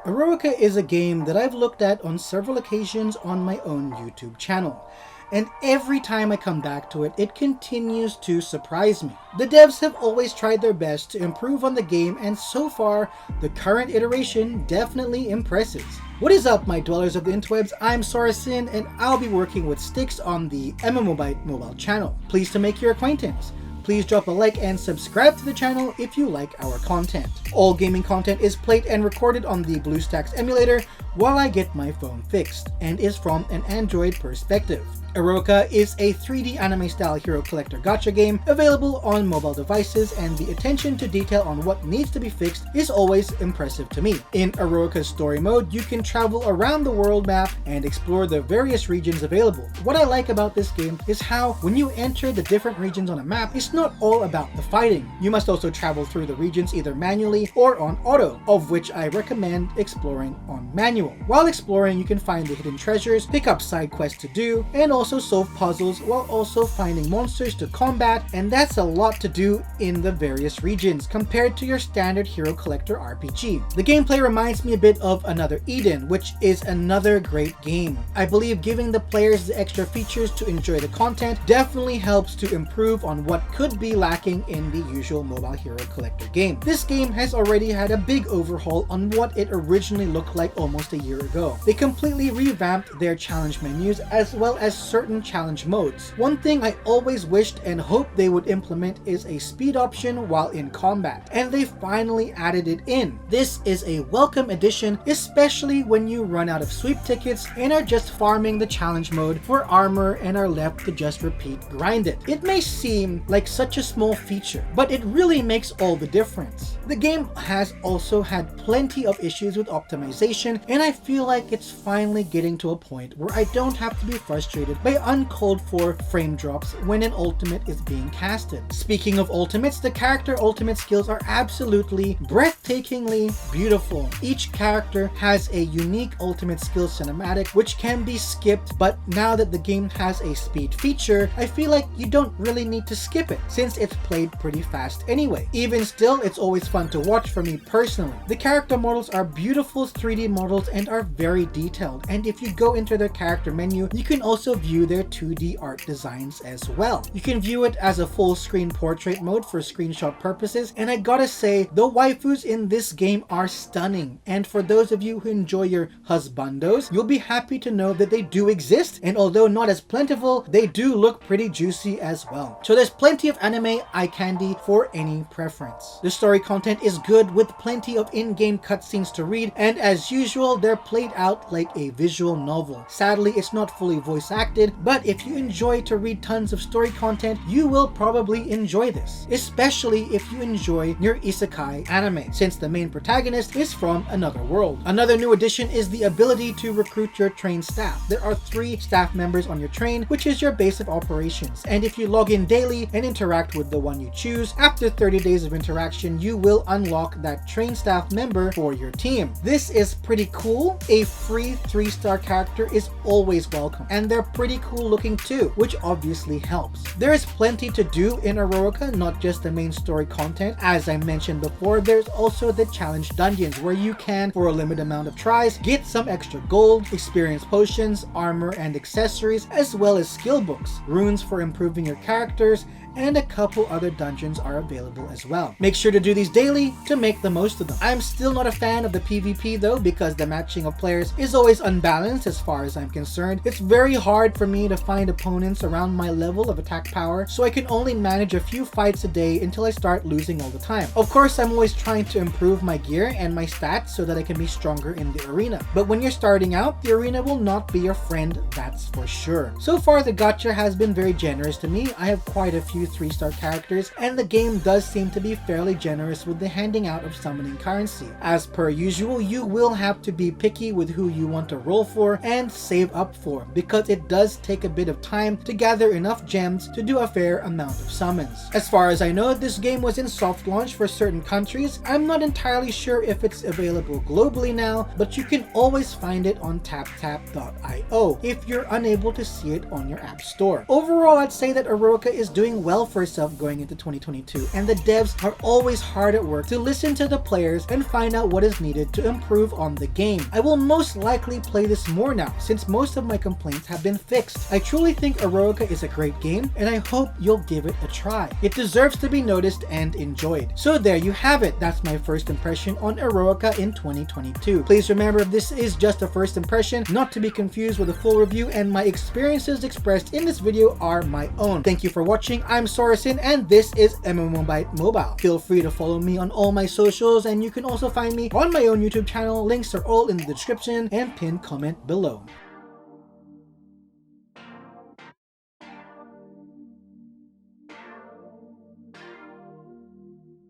Eroica is a game that I've looked at on several occasions on my own YouTube channel, and every time I come back to it, it continues to surprise me. The devs have always tried their best to improve on the game, and so far, the current iteration definitely impresses. What is up, my dwellers of the interwebs? I'm Sora, and I'll be working with Sticks on the MMObyte mobile channel. Pleased to make your acquaintance. Please drop a like and subscribe to the channel if you like our content. All gaming content is played and recorded on the BlueStacks emulator while I get my phone fixed, and is from an Android perspective. Eroica is a 3D anime-style hero collector gacha game available on mobile devices, and the attention to detail on what needs to be fixed is always impressive to me. In Eroica's story mode, you can travel around the world map and explore the various regions available. What I like about this game is how, when you enter the different regions on a map, it's not all about the fighting. You must also travel through the regions either manually or on auto, of which I recommend exploring on manual. While exploring, you can find the hidden treasures, pick up side quests to do, and also solve puzzles while also finding monsters to combat, and that's a lot to do in the various regions compared to your standard hero collector RPG. The gameplay reminds me a bit of Another Eden, which is another great game. I believe giving the players the extra features to enjoy the content definitely helps to improve on what could be lacking in the usual mobile hero collector game. This game has already had a big overhaul on what it originally looked like almost a year ago. They completely revamped their challenge menus as well as certain challenge modes. One thing I always wished and hoped they would implement is a speed option while in combat, and they finally added it in. This is a welcome addition, especially when you run out of sweep tickets and are just farming the challenge mode for armor and are left to just repeat grind it. It may seem like such a small feature, but it really makes all the difference. The game has also had plenty of issues with optimization, and I feel like it's finally getting to a point where I don't have to be frustrated by uncalled for frame drops when an ultimate is being casted. Speaking of ultimates, the character ultimate skills are absolutely breathtakingly beautiful. Each character has a unique ultimate skill cinematic which can be skipped, but now that the game has a speed feature, I feel like you don't really need to skip it since it's played pretty fast anyway. Even still, it's always fun to watch for me personally. The character models are beautiful 3D models and are very detailed, and if you go into their character menu, you can also view their 2D art designs as well. You can view it as a full screen portrait mode for screenshot purposes, and I gotta say, the waifus in this game are stunning, and for those of you who enjoy your husbandos, you'll be happy to know that they do exist, and although not as plentiful, they do look pretty juicy as well. So there's plenty of anime eye candy for any preference. The story content is good with plenty of in-game cutscenes to read, and as usual, they're played out like a visual novel. Sadly, it's not fully voice acted, but if you enjoy to read tons of story content, you will probably enjoy this, especially if you enjoy your isekai anime, since the main protagonist is from another world. Another new addition is the ability to recruit your train staff. There are 3 staff members on your train, which is your base of operations, and if you log in daily and interact with the one you choose, after 30 days of interaction, you will unlock that train staff member for your team. This is pretty cool. A free 3-star character is always welcome, and they're pretty cool looking too, which obviously helps. There is plenty to do in Eroica, not just the main story content. As I mentioned before, there's also the challenge dungeons where you can, for a limited amount of tries, get some extra gold, experience potions, armor and accessories, as well as skill books, runes for improving your characters, and a couple other dungeons are available as well. Make sure to do these daily to make the most of them. I'm still not a fan of the PvP though, because the matching of players is always unbalanced as far as I'm concerned. It's very hard for me to find opponents around my level of attack power, so I can only manage a few fights a day until I start losing all the time. Of course, I'm always trying to improve my gear and my stats so that I can be stronger in the arena. But when you're starting out, the arena will not be your friend, that's for sure. So far, the gacha has been very generous to me. I have quite a few 3-star characters, and the game does seem to be fairly generous with the handing out of summoning currency. As per usual, you will have to be picky with who you want to roll for and save up for, because it does take a bit of time to gather enough gems to do a fair amount of summons. As far as I know, this game was in soft launch for certain countries. I'm not entirely sure if it's available globally now, but you can always find it on taptap.io if you're unable to see it on your app store. Overall, I'd say that Eroica is doing well well for itself going into 2022, and the devs are always hard at work to listen to the players and find out what is needed to improve on the game. I will most likely play this more now, since most of my complaints have been fixed. I truly think Eroica is a great game, and I hope you'll give it a try. It deserves to be noticed and enjoyed. So there you have it. That's my first impression on Eroica in 2022. Please remember, this is just a first impression, not to be confused with a full review, and my experiences expressed in this video are my own. Thank you for watching. I'm Sora, and this is MMObyte Mobile. Feel free to follow me on all my socials, and you can also find me on my own YouTube channel. Links are all in the description and pinned comment below.